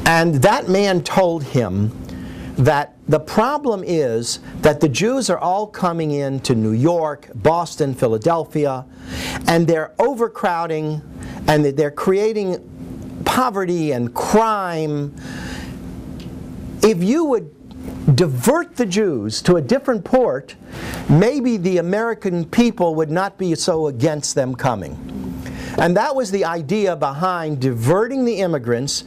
And that man told him that the problem is that the Jews are all coming into New York, Boston, Philadelphia, and they're overcrowding, and they're creating poverty and crime. If you would divert the Jews to a different port, maybe the American people would not be so against them coming. And that was the idea behind diverting the immigrants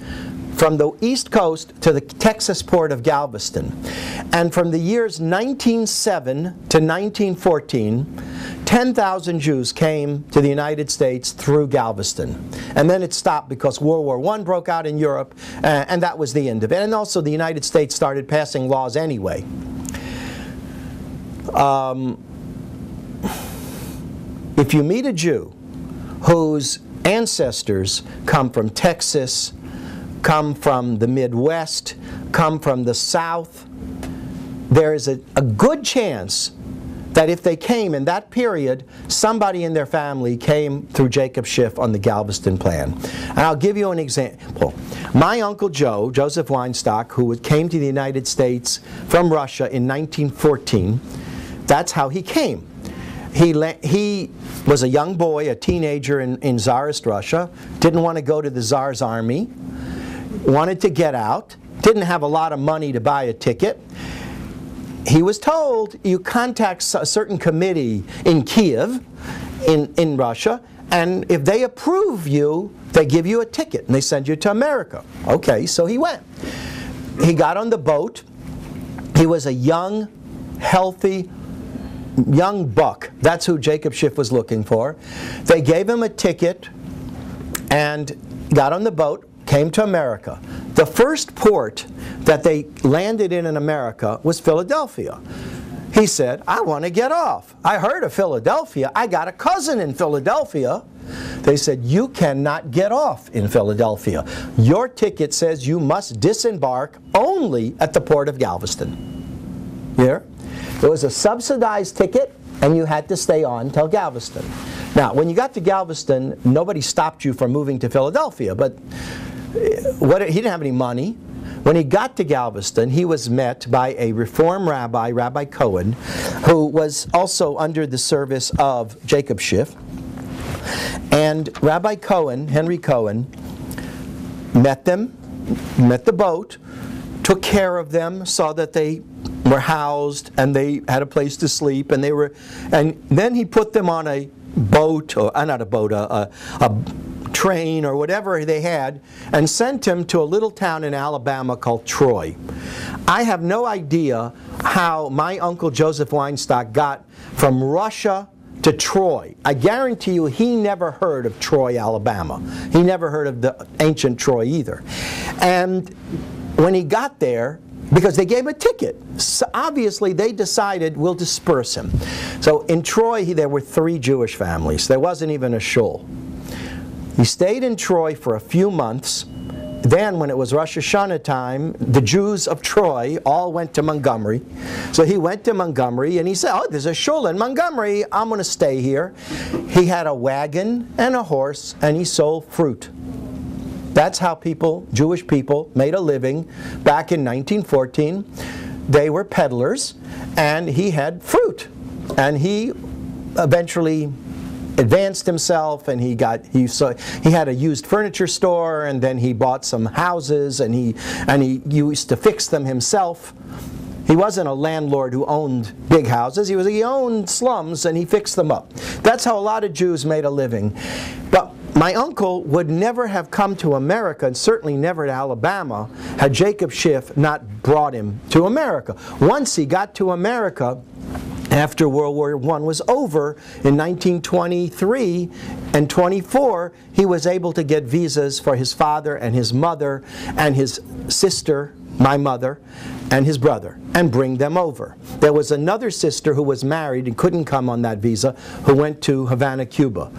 from the East Coast to the Texas port of Galveston. And from the years 1907 to 1914, 10,000 Jews came to the United States through Galveston. And then it stopped because World War I broke out in Europe, and that was the end of it. And also the United States started passing laws anyway. If you meet a Jew whose ancestors come from Texas, come from the Midwest, come from the South, there is a good chance that if they came in that period, somebody in their family came through Jacob Schiff on the Galveston plan. And I'll give you an example. My Uncle Joe, Joseph Weinstock, who came to the United States from Russia in 1914, that's how he came. He was a young boy, a teenager in Tsarist Russia, didn't want to go to the Tsar's army, wanted to get out, didn't have a lot of money to buy a ticket. He was told, you contact a certain committee in Kiev, in Russia, and if they approve you, they give you a ticket and they send you to America. Okay, so he went. He got on the boat. He was a young, healthy, young buck. That's who Jacob Schiff was looking for. They gave him a ticket and got on the boat, came to America. The first port that they landed in America was Philadelphia. He said, I want to get off. I heard of Philadelphia. I got a cousin in Philadelphia. They said, you cannot get off in Philadelphia. Your ticket says you must disembark only at the port of Galveston. Here. It was a subsidized ticket, and you had to stay on till Galveston. Now, when you got to Galveston, nobody stopped you from moving to Philadelphia, but he didn't have any money. When he got to Galveston, he was met by a Reform rabbi, Rabbi Cohen, who was also under the service of Jacob Schiff. And Rabbi Cohen, Henry Cohen, met them, met the boat, took care of them, saw that they were housed and they had a place to sleep, and then he put them on a boat, or not a boat, a train or whatever they had, and sent him to a little town in Alabama called Troy. I have no idea how my Uncle Joseph Weinstock got from Russia to Troy. I guarantee you he never heard of Troy, Alabama. He never heard of the ancient Troy either. And when he got there, because they gave him a ticket, so obviously they decided we'll disperse him. So in Troy there were 3 Jewish families. There wasn't even a shul. He stayed in Troy for a few months. Then when it was Rosh Hashanah time, the Jews of Troy all went to Montgomery. So he went to Montgomery and he said, oh, there's a shul in Montgomery, I'm going to stay here. He had a wagon and a horse, and he sold fruit. That's how Jewish people made a living back in 1914. They were peddlers, and he had fruit. And he eventually advanced himself, and he had a used furniture store, and then he bought some houses, and he used to fix them himself. He wasn't a landlord who owned big houses. He owned slums, and he fixed them up. That's how a lot of Jews made a living. But my uncle would never have come to America, and certainly never to Alabama, had Jacob Schiff not brought him to America. Once he got to America, after World War I was over, in 1923 and 24, he was able to get visas for his father and his mother and his sister, my mother, and his brother, and bring them over. There was another sister who was married and couldn't come on that visa, who went to Havana, Cuba.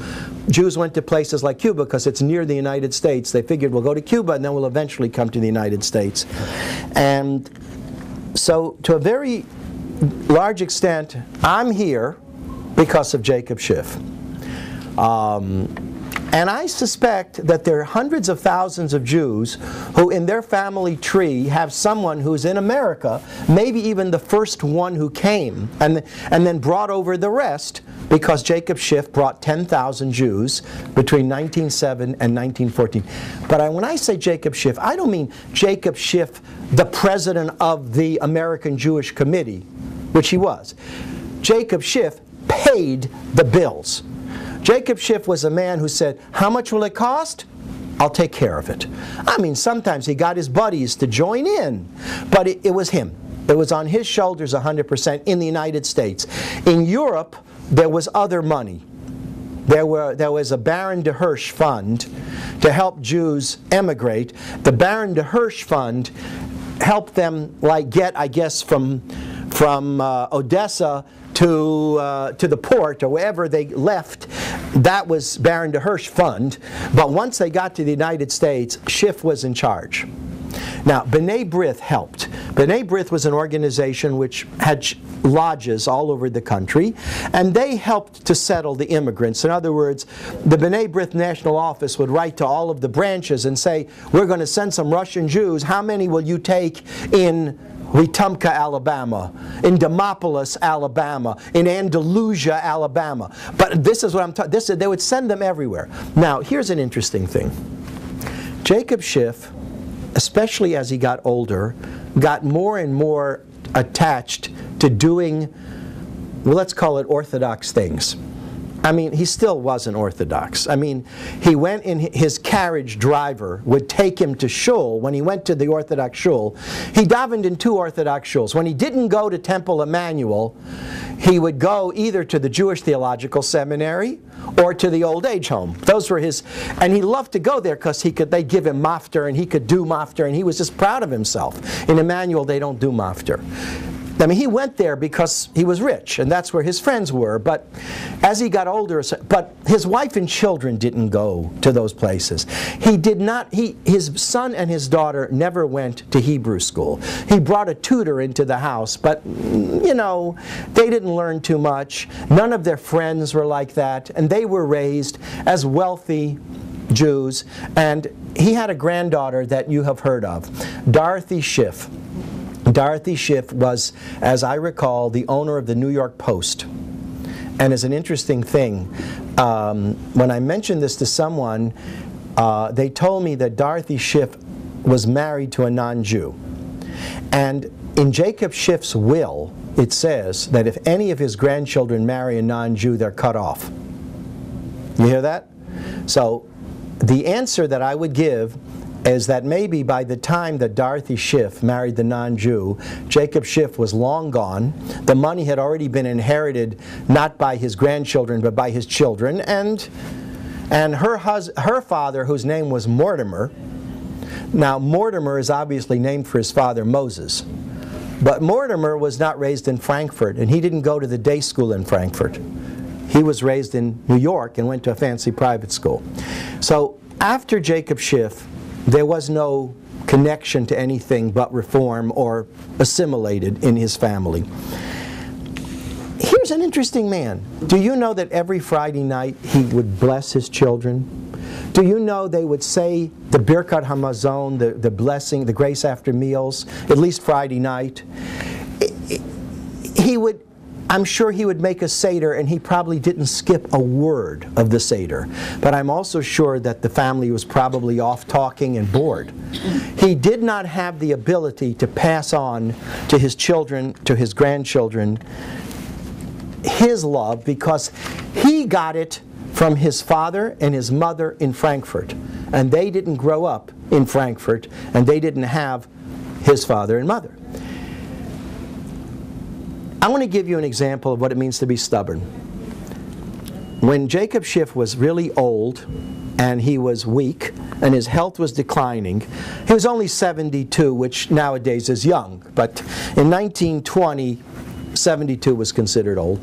Jews went to places like Cuba because it's near the United States. They figured we'll go to Cuba and then we'll eventually come to the United States. And so to a very large extent, I'm here because of Jacob Schiff. And I suspect that there are hundreds of thousands of Jews who in their family tree have someone who's in America, maybe even the first one who came, and then brought over the rest, because Jacob Schiff brought 10,000 Jews between 1907 and 1914. But when I say Jacob Schiff, I don't mean Jacob Schiff, the president of the American Jewish Committee, which he was. Jacob Schiff paid the bills. Jacob Schiff was a man who said, how much will it cost? I'll take care of it. I mean, sometimes he got his buddies to join in, but it was him. It was on his shoulders 100% in the United States. In Europe, there was other money. There was a Baron de Hirsch fund to help Jews emigrate. The Baron de Hirsch fund helped them get, I guess, from Odessa to the port or wherever they left. That was Baron de Hirsch fund. But once they got to the United States, Schiff was in charge. Now, B'nai B'rith helped. B'nai B'rith was an organization which had lodges all over the country, and they helped to settle the immigrants. In other words, the B'nai B'rith National Office would write to all of the branches and say, we're going to send some Russian Jews. How many will you take in Wetumpka, Alabama, in Demopolis, Alabama, in Andalusia, Alabama? But this is what I'm talking. They would send them everywhere. Now, here's an interesting thing. Jacob Schiff, especially as he got older, got more and more attached to doing, well, let's call it Orthodox things. I mean, he still wasn't Orthodox. I mean, he went in, his carriage driver would take him to shul. When he went to the Orthodox shul, he davened in 2 Orthodox shuls. When he didn't go to Temple Emmanuel, he would go either to the Jewish Theological Seminary or to the old age home. Those were his, and he loved to go there because they'd give him mafter and he could do mafter, and he was just proud of himself. In Emmanuel, they don't do mafter. I mean, he went there because he was rich, and that's where his friends were. But as he got older, but his wife and children didn't go to those places. He did not. His son and his daughter never went to Hebrew school. He brought a tutor into the house, but you know, they didn't learn too much. None of their friends were like that, and they were raised as wealthy Jews. And he had a granddaughter that you have heard of, Dorothy Schiff. Dorothy Schiff was, as I recall, the owner of the New York Post. And as an interesting thing, when I mentioned this to someone, they told me that Dorothy Schiff was married to a non-Jew. And in Jacob Schiff's will, it says that if any of his grandchildren marry a non-Jew, they're cut off. You hear that? So the answer that I would give is that maybe by the time that Dorothy Schiff married the non-Jew, Jacob Schiff was long gone. The money had already been inherited not by his grandchildren but by his children, and her father, whose name was Mortimer. Now Mortimer is obviously named for his father Moses, but Mortimer was not raised in Frankfurt, and he didn't go to the day school in Frankfurt. He was raised in New York and went to a fancy private school. So after Jacob Schiff, there was no connection to anything but reform or assimilated in his family. Here's an interesting man. Do you know that every Friday night he would bless his children? Do you know they would say the Birkat HaMazon, the blessing, the grace after meals, at least Friday night? I'm sure he would make a Seder, and he probably didn't skip a word of the Seder. But I'm also sure that the family was probably off talking and bored. He did not have the ability to pass on to his children, to his grandchildren, his love, because he got it from his father and his mother in Frankfurt. And they didn't grow up in Frankfurt, and they didn't have his father and mother. I want to give you an example of what it means to be stubborn. When Jacob Schiff was really old and he was weak and his health was declining, he was only 72, which nowadays is young, but in 1920, 72 was considered old.